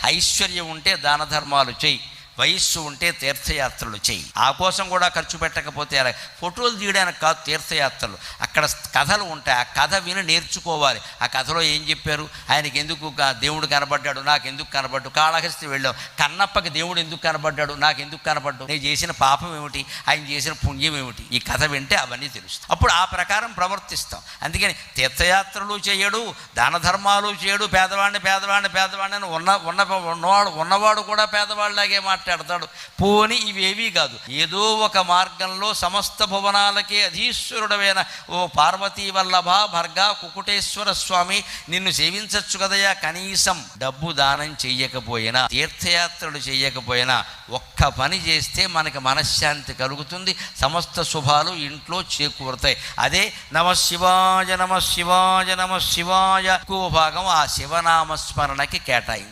ఐశ్వర్యం ఉంటే దాన ధర్మాలు చెయ్యి, వయస్సు ఉంటే తీర్థయాత్రలు చెయ్యి. ఆ కోసం కూడా ఖర్చు పెట్టకపోతే అలా ఫోటోలు తీయడానికి కాదు తీర్థయాత్రలు. అక్కడ కథలు ఉంటాయి, ఆ కథ విని నేర్చుకోవాలి. ఆ కథలో ఏం చెప్పారు, ఆయనకి ఎందుకు దేవుడు కనబడ్డాడు, నాకు ఎందుకు కనబడ్డు, కాళహస్తి వెళ్ళాం, కన్నప్పకి దేవుడు ఎందుకు కనబడ్డాడు, నాకు ఎందుకు కనబడ్డు, నేను చేసిన పాపం ఏమిటి, ఆయన చేసిన పుణ్యం ఏమిటి, ఈ కథ వింటే అవన్నీ తెలుస్తాయి. అప్పుడు ఆ ప్రకారం ప్రవర్తిస్తాం. అందుకని తీర్థయాత్రలు చేయడు, దాన ధర్మాలు చేయడు, పేదవాడిని ఉన్నవాడు కూడా పేదవాళ్ళలాగే మాట్లాడతాడు. పోని ఇవేవీ కాదు, ఏదో ఒక మార్గంలో సమస్త భువనాలకే అధీశ్వరుడమైన ఓ పార్వతీ వల్లభ భర్గా కుకుటేశ్వర స్వామి, నిన్ను సేవించచ్చు కదయా, కనీసం డబ్బు దానం చెయ్యకపోయినా, తీర్థయాత్రలు చెయ్యకపోయినా ఒక్క పని చేస్తే మనకి మనశ్శాంతి కలుగుతుంది, సమస్త శుభాలు ఇంట్లో చేకూరుతాయి. అదే నమ శివాయ నమ శివాయ నమ శివాయ ఎక్కువ భాగం ఆ శివనామస్మరణకి కేటాయించాలి.